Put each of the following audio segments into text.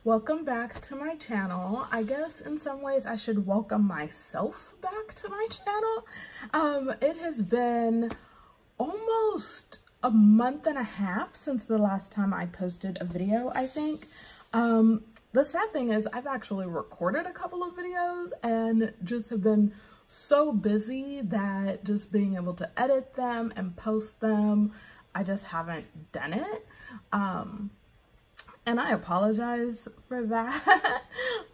Welcome back to my channel. I guess in some ways I should welcome myself back to my channel. It has been almost a month and a half since the last time I posted a video, I think. The sad thing is I've actually recorded a couple of videos and just have been so busy that just being able to edit them and post them, I just haven't done it. And I apologize for that.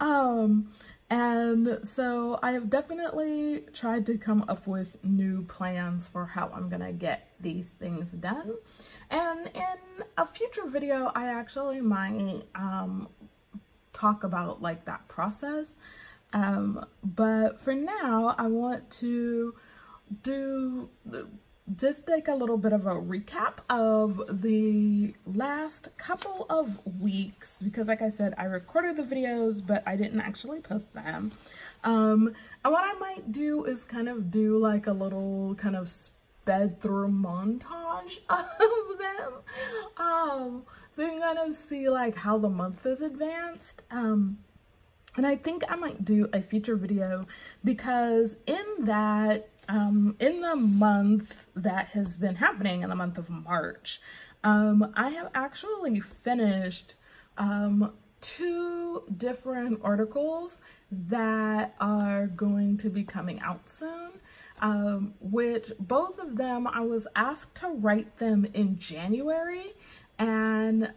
And so I have definitely tried to come up with new plans for how I'm gonna get these things done. And in a future video, I actually might talk about like that process. But for now, I want to just take a little bit of a recap of the last couple of weeks, because like I said, I recorded the videos, but I didn't actually post them. And what I might do is kind of do like a little kind of sped through montage of them. So you can kind of see like how the month is advanced. And I think I might do a future video because in that, in the month that has been happening in the month of March, I have actually finished 2 different articles that are going to be coming out soon, which both of them I was asked to write them in January and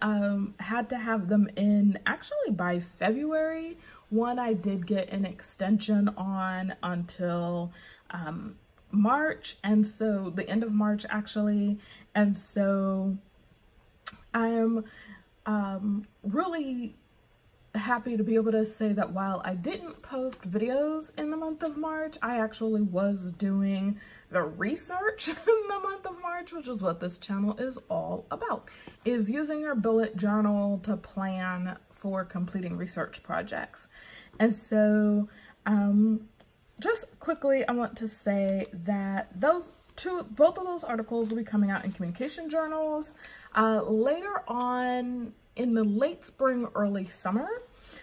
had to have them in actually by February. One I did get an extension on until March, and so the end of March actually, and so I'm really happy to be able to say that while I didn't post videos in the month of March, I actually was doing the research in the month of March, which is what this channel is all about, is using your bullet journal to plan for completing research projects. And so just quickly, I want to say that both of those articles will be coming out in communication journals later on in the late spring, early summer.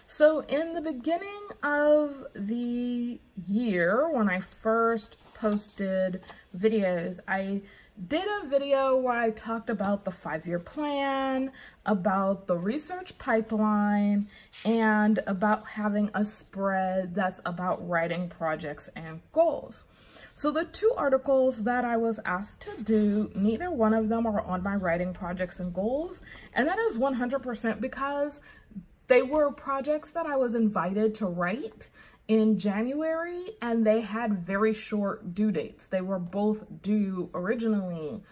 So in the beginning of the year, when I first posted videos, I did a video where I talked about the 5-year plan, about the research pipeline, and about having a spread that's about writing projects and goals. So the 2 articles that I was asked to do, neither one of them are on my writing projects and goals. And that is 100% because they were projects that I was invited to write in January, and they had very short due dates. They were both due originally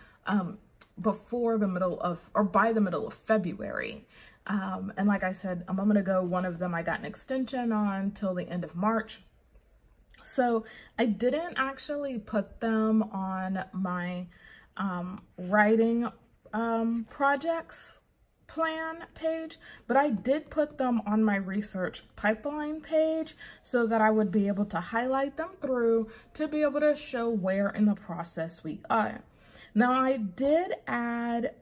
before the middle of, or by the middle of February. And like I said a moment ago, one of them I got an extension on till the end of March. So I didn't actually put them on my writing projects plan page, but I did put them on my research pipeline page so that I would be able to highlight them through to be able to show where in the process we are. Now I did add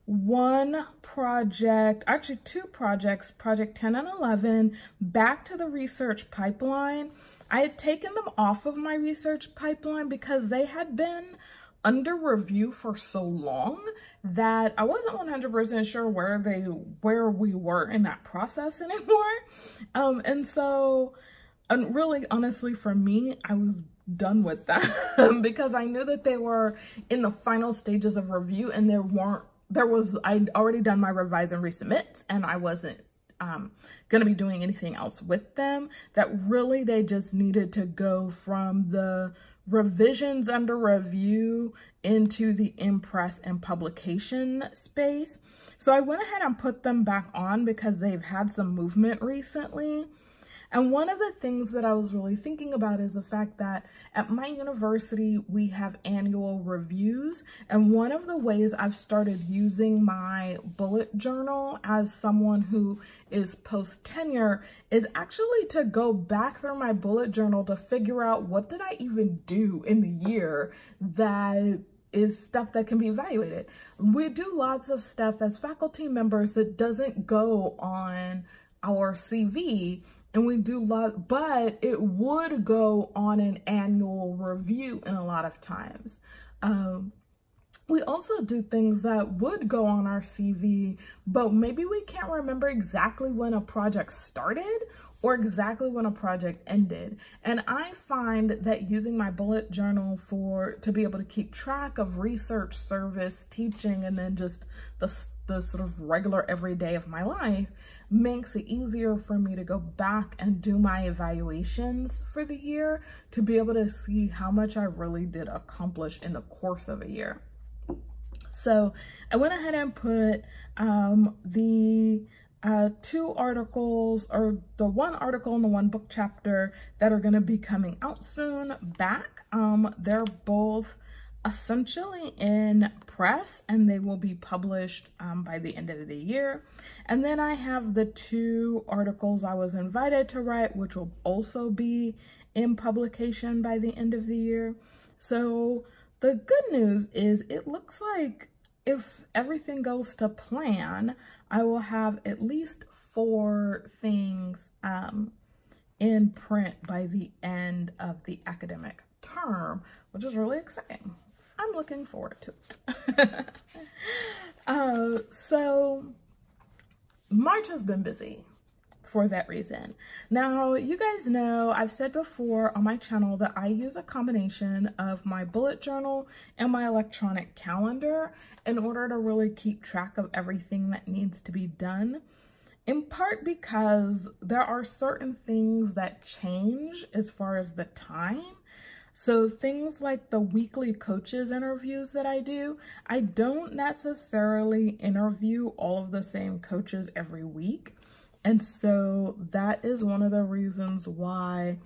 one project, actually 2 projects, project 10 and 11, back to the research pipeline. I had taken them off of my research pipeline because they had been under review for so long that I wasn't 100% sure where we were in that process anymore. And so, and really honestly for me, I was done with them because I knew that they were in the final stages of review, and I'd already done my revise and resubmits, and I wasn't gonna be doing anything else with them. That really they just needed to go from the revisions under review into the in-press and publication space. So I went ahead and put them back on because they've had some movement recently. And one of the things that I was really thinking about is the fact that at my university, we have annual reviews. And one of the ways I've started using my bullet journal as someone who is post-tenure is actually to go back through my bullet journal to figure out what did I even do in the year that is stuff that can be evaluated. We do lots of stuff as faculty members that doesn't go on our CV, and we do but it would go on an annual review in a lot of times. We also do things that would go on our CV, but maybe we can't remember exactly when a project started or exactly when a project ended. And I find that using my bullet journal to be able to keep track of research, service, teaching, and then just the sort of regular everyday of my life makes it easier for me to go back and do my evaluations for the year to be able to see how much I really did accomplish in the course of a year. So I went ahead and put the 2 articles, or the 1 article and the 1 book chapter that are going to be coming out soon back. They're both essentially in press, and they will be published by the end of the year. And then I have the 2 articles I was invited to write, which will also be in publication by the end of the year. So the good news is it looks like if everything goes to plan, I will have at least 4 things in print by the end of the academic term, which is really exciting. I'm looking forward to it. So March has been busy for that reason. Now, you guys know I've said before on my channel that I use a combination of my bullet journal and my electronic calendar in order to really keep track of everything that needs to be done, in part because there are certain things that change as far as the time. So things like the weekly coaches interviews that I do, I don't necessarily interview all of the same coaches every week. And so that is one of the reasons why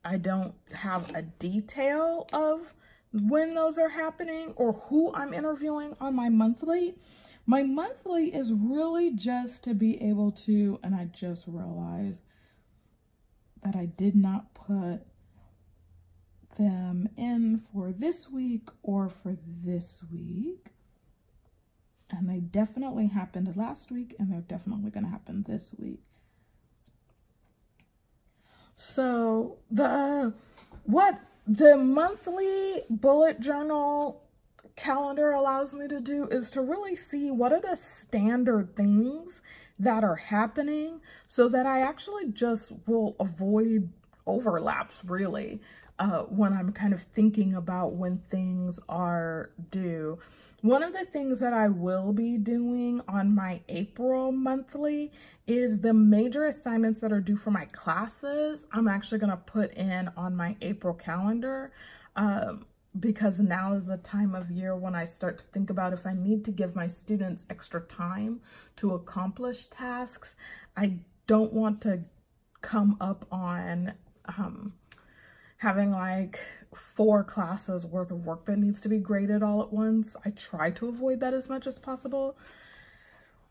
I don't have a detail of when those are happening or who I'm interviewing on my monthly. My monthly is really just to be able to, and I just realized that I did not put them in for this week or for this week. And they definitely happened last week, and they're definitely going to happen this week. So what the monthly bullet journal calendar allows me to do is to really see what are the standard things that are happening so that I actually just will avoid overlaps, really, when I'm kind of thinking about when things are due. One of the things that I will be doing on my April monthly is the major assignments that are due for my classes. I'm actually going to put in on my April calendar because now is the time of year when I start to think about if I need to give my students extra time to accomplish tasks. I don't want to come up on having like 4 classes worth of work that needs to be graded all at once. I try to avoid that as much as possible.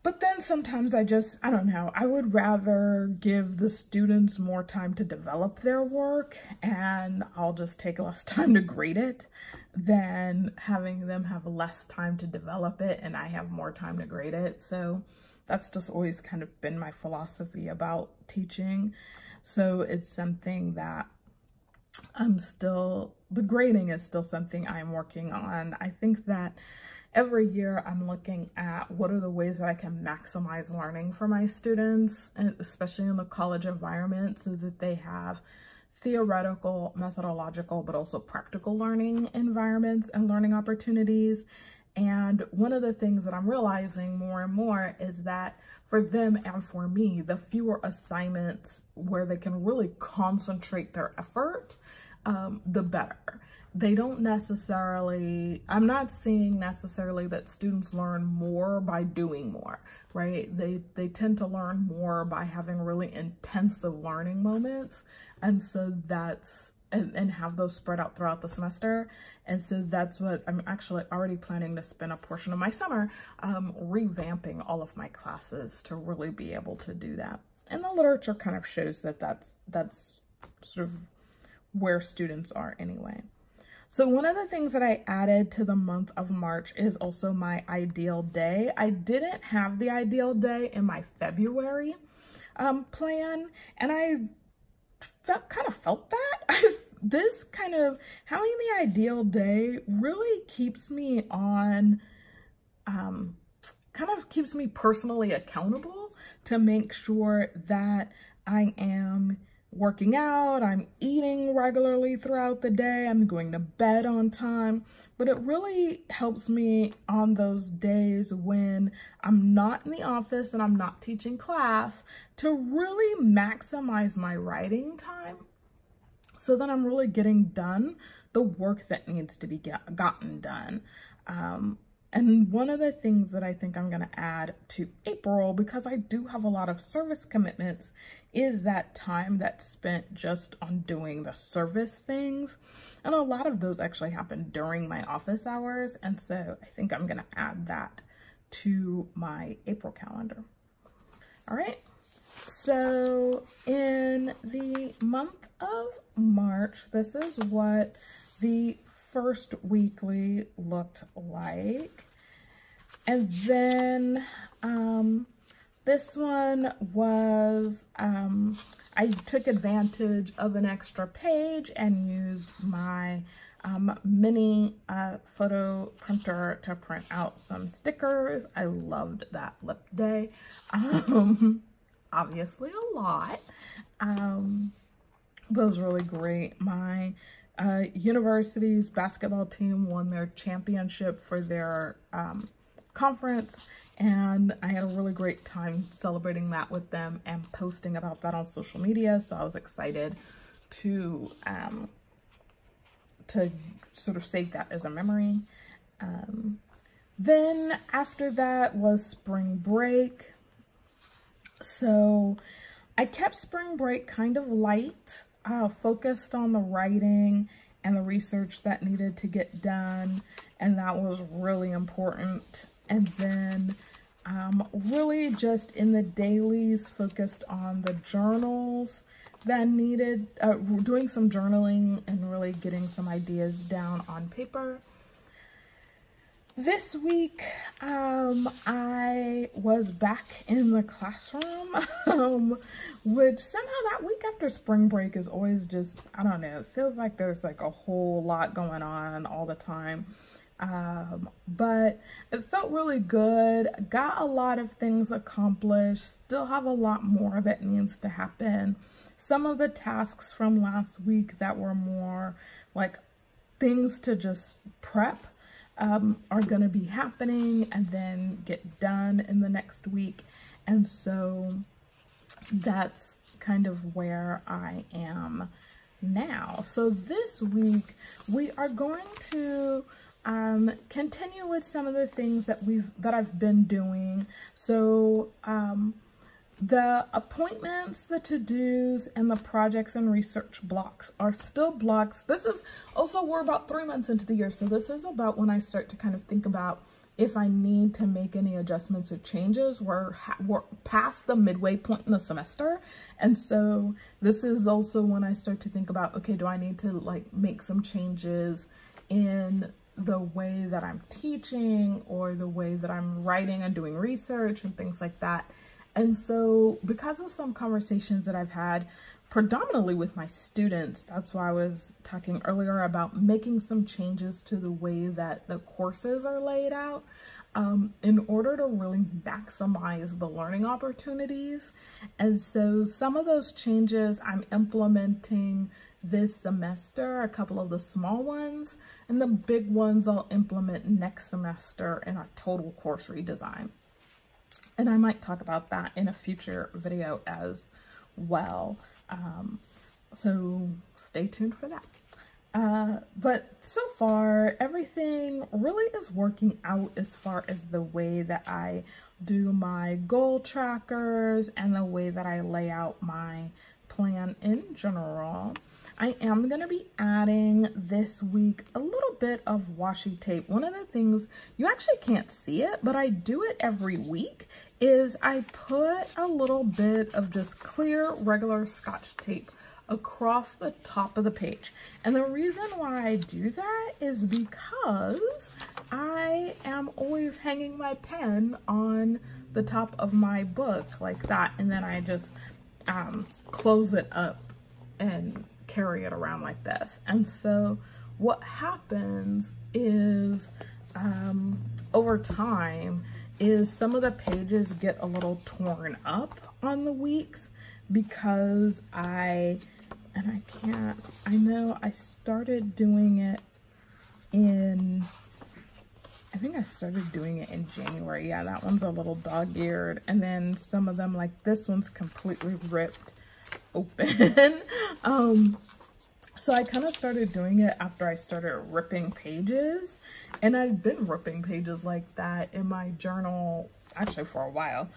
But then sometimes I don't know, I would rather give the students more time to develop their work and I'll just take less time to grade it than having them have less time to develop it and I have more time to grade it. So that's just always kind of been my philosophy about teaching. So it's something that the grading is still something I'm working on. I think that every year I'm looking at what are the ways that I can maximize learning for my students, and especially in the college environment, so that they have theoretical, methodological, but also practical learning environments and learning opportunities. And one of the things that I'm realizing more and more is that for them and for me, the fewer assignments where they can really concentrate their effort, the better. They don't necessarily, I'm not seeing necessarily that students learn more by doing more, right? They tend to learn more by having really intensive learning moments. And so that's, and have those spread out throughout the semester. And so that's what I'm actually already planning to spend a portion of my summer revamping all of my classes to really be able to do that. And the literature kind of shows that that's sort of where students are anyway. So one of the things that I added to the month of March is also my ideal day. I didn't have the ideal day in my February plan, and I kind of felt that. This kind of having the ideal day really keeps me on, kind of keeps me personally accountable to make sure that I am working out, I'm eating regularly throughout the day, I'm going to bed on time. But it really helps me on those days when I'm not in the office and I'm not teaching class to really maximize my writing time so that I'm really getting done the work that needs to be gotten done. And one of the things that I think I'm gonna add to April, because I do have a lot of service commitments, is that time that's spent just on doing the service things. And a lot of those actually happen during my office hours. And so I think I'm gonna add that to my April calendar. All right, so in the month of March, this is what the first weekly looked like. And then this one was, I took advantage of an extra page and used my mini photo printer to print out some stickers. I loved that lip day. Obviously a lot. But it was really great. My university's basketball team won their championship for their conference, and I had a really great time celebrating that with them and posting about that on social media. So I was excited to sort of save that as a memory. Then after that was spring break. So I kept spring break kind of light, focused on the writing and the research that needed to get done, and that was really important. And then really just in the dailies focused on the journals that needed, doing some journaling and really getting some ideas down on paper. This week, I was back in the classroom, which somehow that week after spring break is always just, I don't know, it feels like there's like a whole lot going on all the time. But it felt really good, got a lot of things accomplished, still have a lot more that needs to happen. Some of the tasks from last week that were more like things to just prep are going to be happening and then get done in the next week. And so that's kind of where I am now. So this week we are going to continue with some of the things that I've been doing. So the appointments, the to-dos, and the projects and research blocks are still blocks. This is also, we're about 3 months into the year, so this is about when I start to kind of think about if I need to make any adjustments or changes. We're past the midway point in the semester, and so this is also when I start to think about, okay, do I need to like make some changes in the way that I'm teaching or the way that I'm writing and doing research and things like that. And so because of some conversations that I've had predominantly with my students, that's why I was talking earlier about making some changes to the way that the courses are laid out in order to really maximize the learning opportunities. And so some of those changes I'm implementing this semester, a couple of the small ones, and the big ones I'll implement next semester in our total course redesign. And I might talk about that in a future video as well. So stay tuned for that. But so far, everything really is working out as far as the way that I do my goal trackers and the way that I lay out my plan in general. I am going to be adding this week a little bit of washi tape. One of the things, you actually can't see it, but I do it every week, is I put a little bit of just clear regular Scotch tape across the top of the page. And the reason why I do that is because I am always hanging my pen on the top of my book like that, and then I just close it up and carry it around like this. And so what happens is over time is some of the pages get a little torn up on the weeks because I know I started doing it in, I think I started doing it in January. Yeah, that one's a little dog-eared. And then some of them, like this one's completely ripped open. So I kind of started doing it after I started ripping pages. And I've been ripping pages like that in my journal, actually for a while.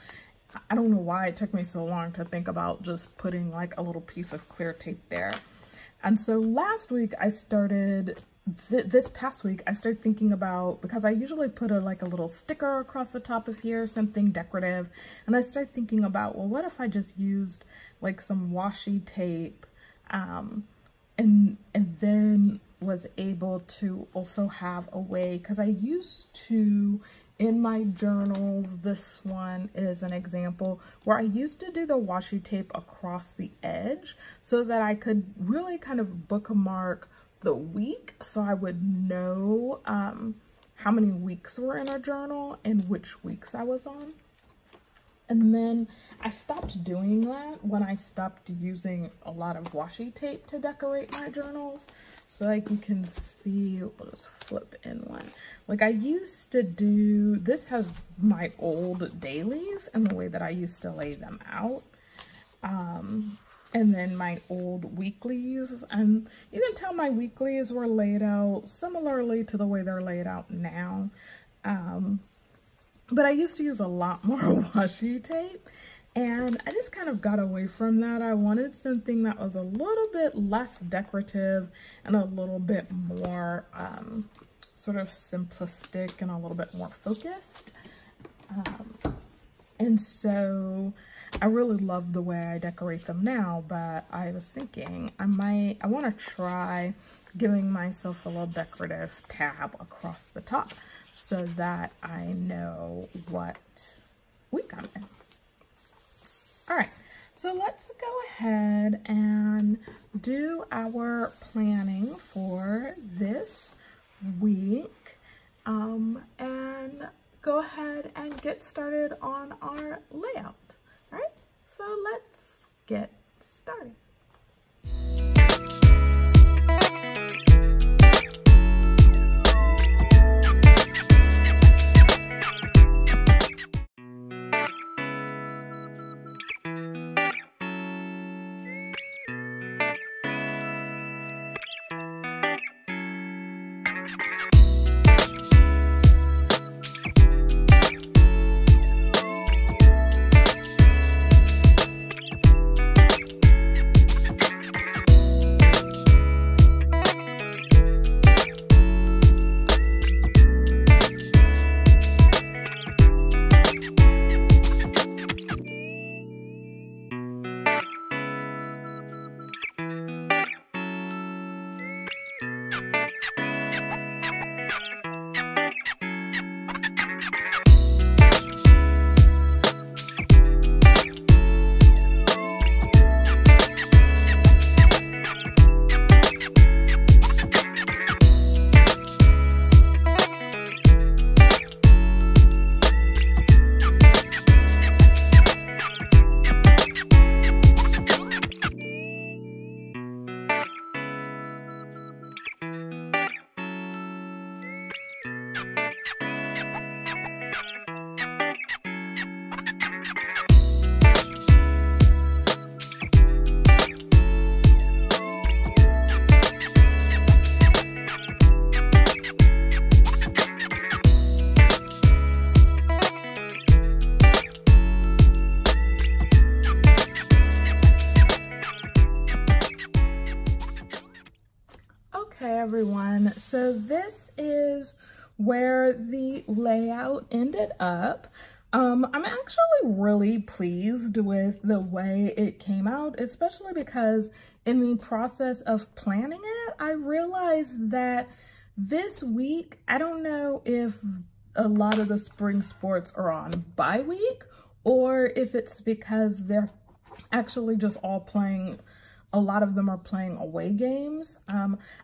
I don't know why it took me so long to think about just putting like a little piece of clear tape there. And so last week I started, this past week, I started thinking about, because I usually put a little sticker across the top of here, something decorative. And I started thinking about, well, what if I just used like some washi tape, and then was able to also have a way, because I used to, in my journals, this one is an example where I used to do the washi tape across the edge so that I could really kind of bookmark the week, so I would know how many weeks were in a journal and which weeks I was on. And then I stopped doing that when I stopped using a lot of washi tape to decorate my journals. So like you can see, we'll just flip in one. Like I used to do, this has my old dailies and the way that I used to lay them out. And then my old weeklies, and you can tell my weeklies were laid out similarly to the way they're laid out now. But I used to use a lot more washi tape, and I just kind of got away from that. I wanted something that was a little bit less decorative and a little bit more sort of simplistic and a little bit more focused. And so I really love the way I decorate them now, but I was thinking I want to try giving myself a little decorative tab across the top so that I know what week I'm in. All right, so let's go ahead and do our planning for this week, and go ahead and get started on our layout. All right, so let's get started. Everyone, so this is where the layout ended up. I'm actually really pleased with the way it came out, especially because in the process of planning it, I realized that this week, I don't know if a lot of the spring sports are on bye week or if it's because they're actually just all playing, a lot of them are playing away games.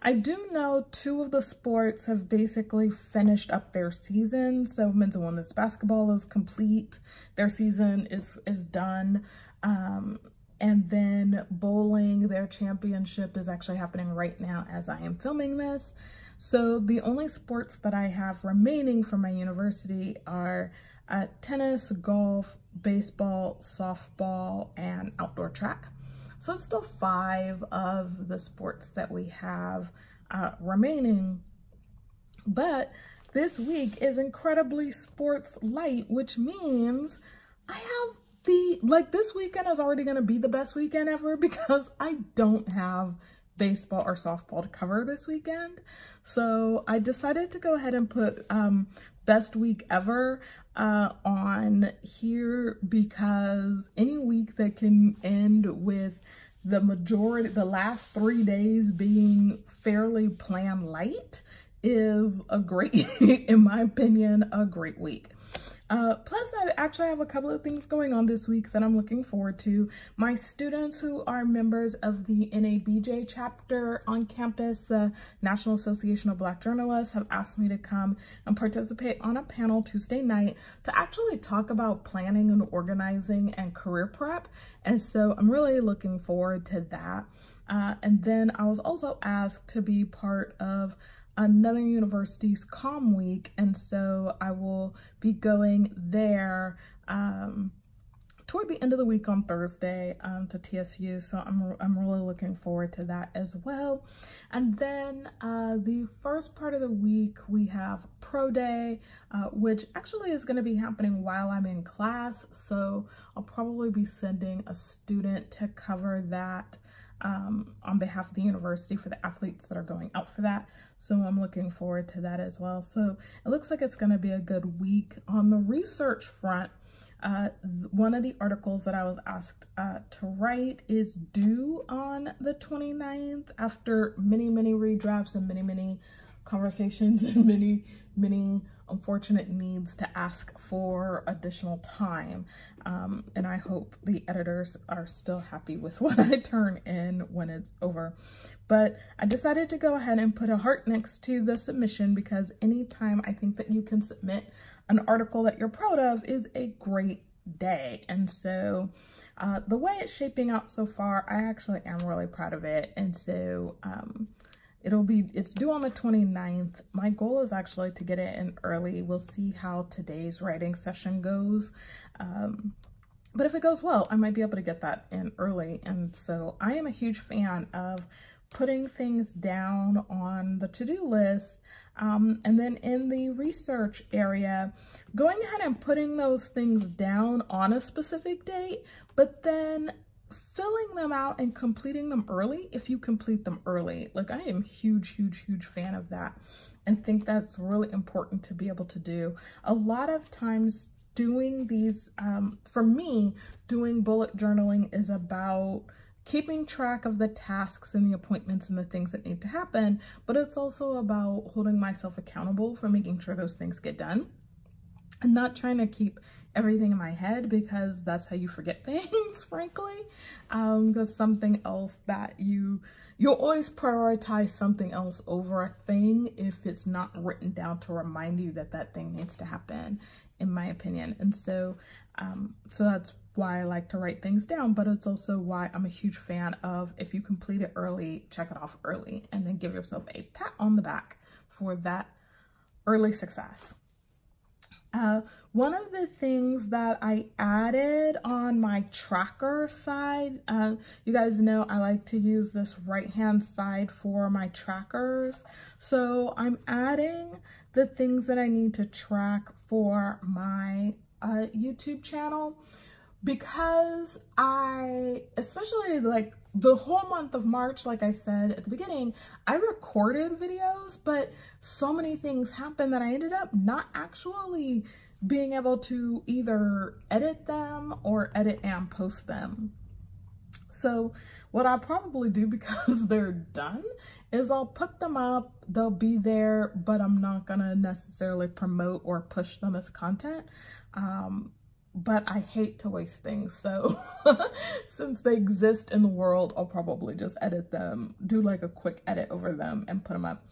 I do know 2 of the sports have basically finished up their season. So men's and women's basketball is complete. Their season is done. And then bowling, their championship is actually happening right now as I am filming this. So the only sports that I have remaining from my university are tennis, golf, baseball, softball, and outdoor track. So it's still 5 of the sports that we have remaining. But this week is incredibly sports light, which means I have this weekend is already going to be the best weekend ever because I don't have baseball or softball to cover this weekend. So I decided to go ahead and put best week ever on here, because any week that can end with the last 3 days being fairly plan light is a great, in my opinion, a great week. Plus, I actually have a couple of things going on this week that I'm looking forward to. My students who are members of the NABJ chapter on campus, the National Association of Black Journalists, have asked me to come and participate on a panel Tuesday night to actually talk about planning and organizing and career prep. And so I'm really looking forward to that. And then I was also asked to be part of another university's comm week, and so I will be going there toward the end of the week on Thursday to TSU. So I'm really looking forward to that as well. And then the first part of the week we have Pro Day, which actually is going to be happening while I'm in class. So I'll probably be sending a student to cover that on behalf of the university for the athletes that are going out for that. So I'm looking forward to that as well. So it looks like it's going to be a good week. On the research front, one of the articles that I was asked to write is due on the 29th after many redrafts and many conversations and many unfortunate needs to ask for additional time. And I hope the editors are still happy with what I turn in when it's over. But I decided to go ahead and put a heart next to the submission, because anytime I think that you can submit an article that you're proud of is a great day. And so the way it's shaping out so far, I actually am really proud of it. And so it's due on the 29th. My goal is actually to get it in early. We'll see how today's writing session goes. But if it goes well, I might be able to get that in early. And so I am a huge fan of putting things down on the to-do list, and then in the research area, going ahead and putting those things down on a specific date, but then filling them out and completing them early if you complete them early. Like, I am huge fan of that, and think that's really important to be able to do. A lot of times doing these, for me, doing bullet journaling is about keeping track of the tasks and the appointments and the things that need to happen, but it's also about holding myself accountable for making sure those things get done and not trying to keep everything in my head, because that's how you forget things, frankly. Because something else that you'll always prioritize something else over a thing if it's not written down to remind you that that thing needs to happen, in my opinion. And so so that's why I like to write things down, but it's also why I'm a huge fan of, if you complete it early, check it off early, and then give yourself a pat on the back for that early success. One of the things that I added on my tracker side, you guys know I like to use this right-hand side for my trackers. So I'm adding the things that I need to track for my YouTube channel, because especially like the whole month of March, like I said at the beginning, I recorded videos, but so many things happened that I ended up not actually being able to either edit them or edit and post them. So what I'll probably do, because they're done, is I'll put them up, they'll be there, but I'm not gonna necessarily promote or push them as content. but I hate to waste things. So since they exist in the world, I'll probably just edit them, do like a quick edit over them and put them up.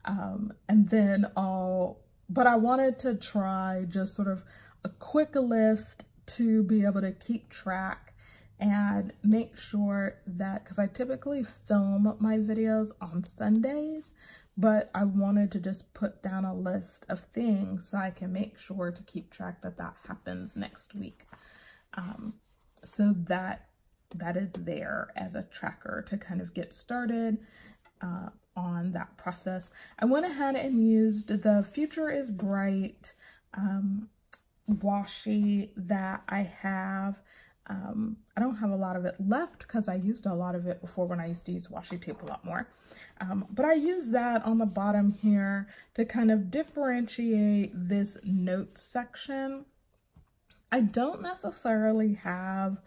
And then but I wanted to try just sort of a quick list to be able to keep track and make sure that, because I typically film my videos on Sundays, but I wanted to just put down a list of things so I can make sure to keep track that that happens next week. So that is there as a tracker to kind of get started on that process. I went ahead and used the Future is Bright washi that I have. I don't have a lot of it left because I used a lot of it before when I used to use washi tape a lot more. But I use that on the bottom here to kind of differentiate this notes section. I don't necessarily have,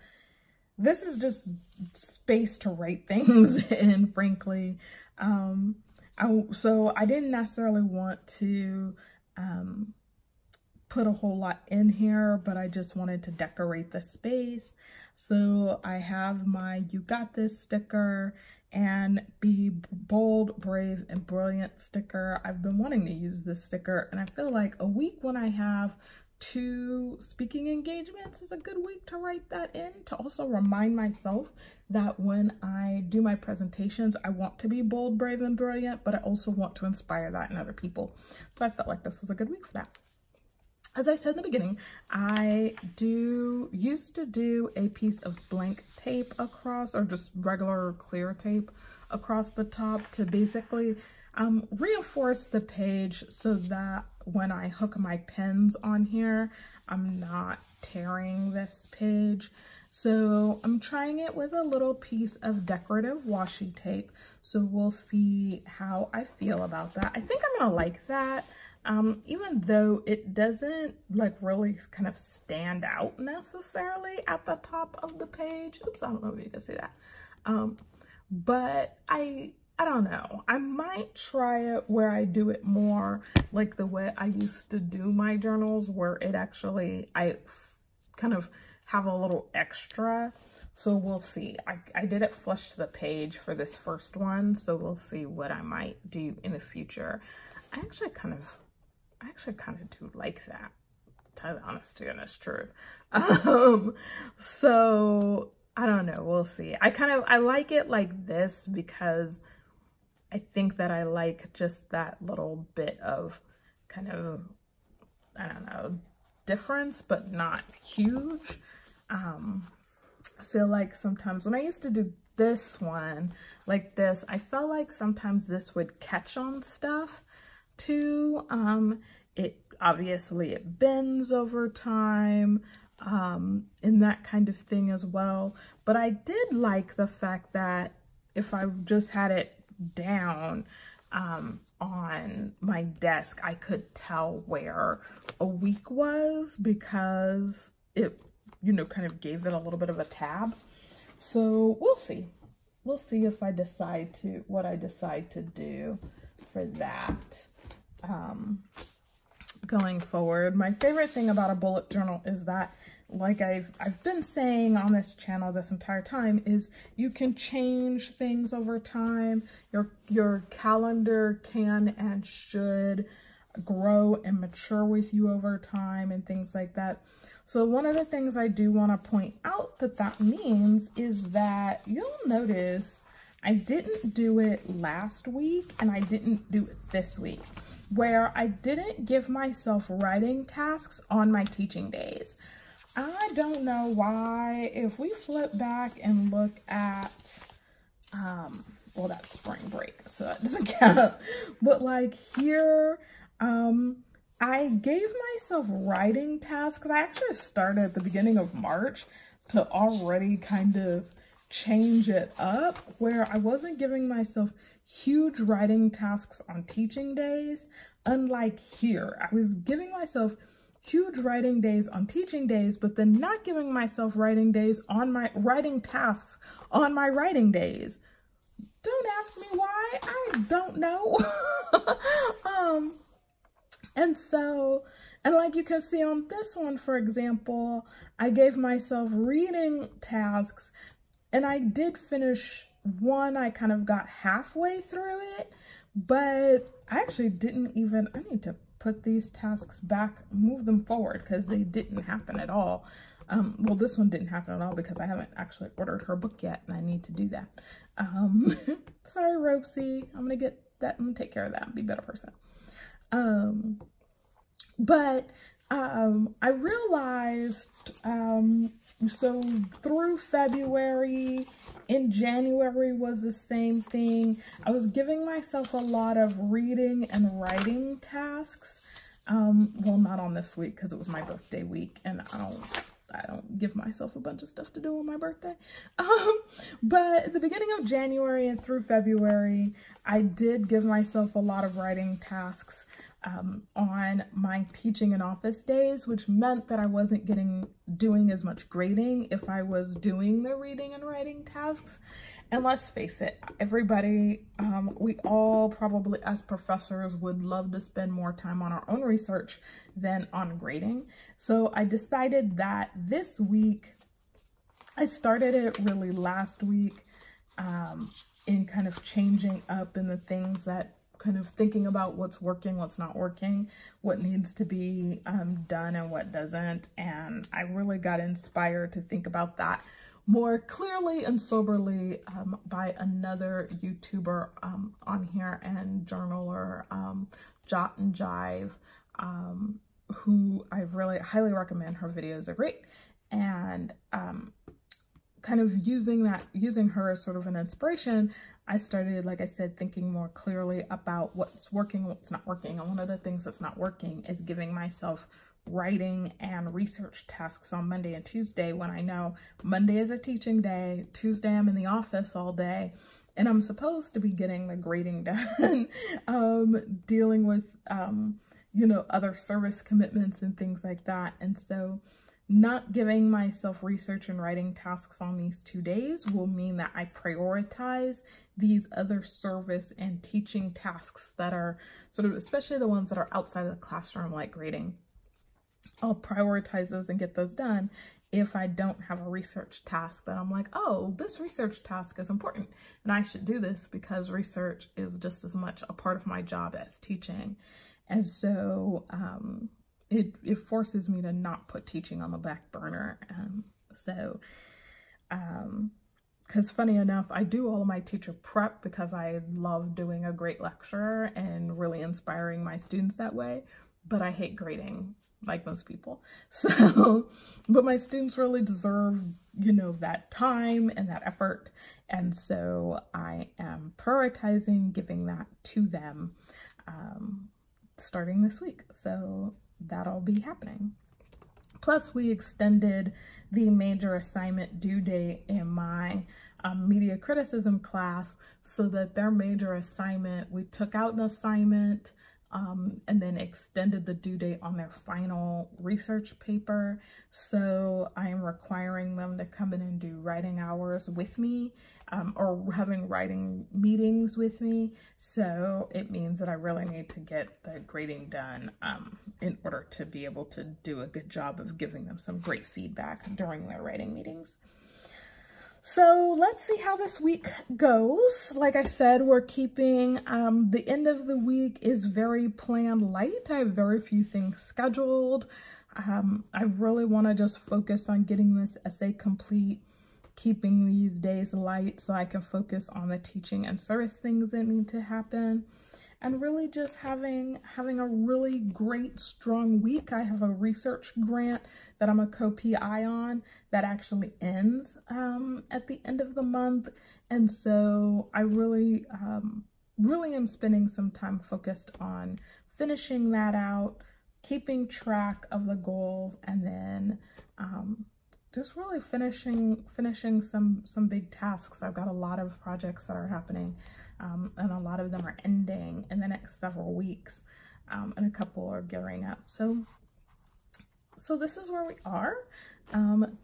this is just space to write things in, frankly. So I didn't necessarily want to put a whole lot in here, but I just wanted to decorate the space. So I have my You Got This sticker and Be Bold, Brave, and Brilliant sticker. I've been wanting to use this sticker, and I feel like a week when I have 2 speaking engagements is a good week to write that in, to also remind myself that when I do my presentations, I want to be bold, brave, and brilliant, but I also want to inspire that in other people. So I felt like this was a good week for that. As I said in the beginning, I used to do a piece of blank tape across, or just regular clear tape across the top to basically reinforce the page so that when I hook my pens on here, I'm not tearing this page. So I'm trying it with a little piece of decorative washi tape. So we'll see how I feel about that. I think I'm gonna like that. Even though it doesn't like really kind of stand out necessarily at the top of the page. Oops, I don't know if you can see that. But I don't know. I might try it where I do it more like the way I used to do my journals, where it actually, I kind of have a little extra. So we'll see. I did it flush to the page for this first one, so we'll see what I might do in the future. I actually kind of do like that, to tell the honest to goodness truth. So I don't know, we'll see. I like it like this because I think that I like just that little bit of kind of, I don't know, difference, but not huge. I feel like sometimes when I used to do this one like this, I felt like sometimes this would catch on stuff too. It obviously it bends over time, and that kind of thing as well. But I did like the fact that if I just had it down on my desk, I could tell where a week was because it, you know, kind of gave it a little bit of a tab. So we'll see. We'll see if I decide to, what I decide to do for that. Going forward. My favorite thing about a bullet journal is that, like I've been saying on this channel this entire time, is you can change things over time. Your calendar can and should grow and mature with you over time and things like that. So one of the things I do want to point out that means is that you'll notice I didn't do it last week and I didn't do it this week, where I didn't give myself writing tasks on my teaching days. I don't know why. If we flip back and look at, well, that's spring break, so that doesn't count. But like here, I gave myself writing tasks. I actually started at the beginning of March to already kind of change it up, where I wasn't giving myself huge writing tasks on teaching days. Unlike here, I was giving myself huge writing days on teaching days, but then not giving myself writing days on my writing tasks on my writing days. Don't ask me why, I don't know. And so And like you can see on this one, for example, I gave myself reading tasks and I did finish one. I kind of got halfway through it, but I actually didn't even, I need to put these tasks back, move them forward because they didn't happen at all. Well, this one didn't happen at all because I haven't actually ordered her book yet and I need to do that. Sorry, Ropesy. I'm gonna get that, I'm gonna take care of that and be a better person. But I realized, so through February, in January was the same thing. I was giving myself a lot of reading and writing tasks. Well, not on this week because it was my birthday week and I don't give myself a bunch of stuff to do on my birthday. But at the beginning of January and through February, I did give myself a lot of writing tasks on my teaching and office days, which meant that I wasn't doing as much grading if I was doing the reading and writing tasks. And let's face it, everybody, we all probably as professors would love to spend more time on our own research than on grading. So I decided that this week, I started it really last week in kind of changing up in the things that kind of thinking about what's working, what's not working, what needs to be done and what doesn't. And I really got inspired to think about that more clearly and soberly by another YouTuber on here and journaler, Jot and Jive, who I really highly recommend. Her videos are great. And kind of using her as sort of an inspiration, I started, like I said, thinking more clearly about what's working, what's not working. And one of the things that's not working is giving myself writing and research tasks on Monday and Tuesday when I know Monday is a teaching day, Tuesday I'm in the office all day, and I'm supposed to be getting the grading done, dealing with, you know, other service commitments and things like that. And so not giving myself research and writing tasks on these 2 days will mean that I prioritize these other service and teaching tasks that are sort of, especially the ones that are outside of the classroom, like grading. I'll prioritize those and get those done if I don't have a research task that I'm like, oh, this research task is important and I should do this because research is just as much a part of my job as teaching. And so it forces me to not put teaching on the back burner. Because funny enough, I do all of my teacher prep because I love doing a great lecture and really inspiring my students that way, but I hate grading like most people. So, but my students really deserve, you know, that time and that effort. And so I am prioritizing giving that to them starting this week. So that'll be happening. Plus, we extended the major assignment due date in my media criticism class so that their major assignment, we took out an assignment and then extended the due date on their final research paper. So I am requiring them to come in and do writing hours with me or having writing meetings with me. So it means that I really need to get the grading done in order to be able to do a good job of giving them some great feedback during their writing meetings. So let's see how this week goes. Like I said, we're keeping, the end of the week is very planned light. I have very few things scheduled. I really want to just focus on getting this essay complete, keeping these days light so I can focus on the teaching and service things that need to happen. And really just having a really great, strong week. I have a research grant that I'm a co-PI on that actually ends at the end of the month. And so I really am spending some time focused on finishing that out, keeping track of the goals, and then just really finishing some big tasks. I've got a lot of projects that are happening. And a lot of them are ending in the next several weeks, and a couple are gearing up. So this is where we are.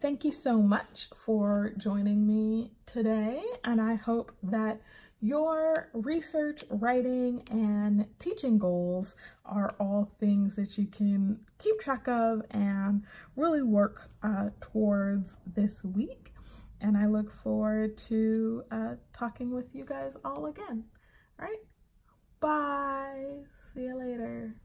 Thank you so much for joining me today, and I hope that your research, writing, and teaching goals are all things that you can keep track of and really work towards this week. And I look forward to talking with you guys all again. All right, bye. See you later.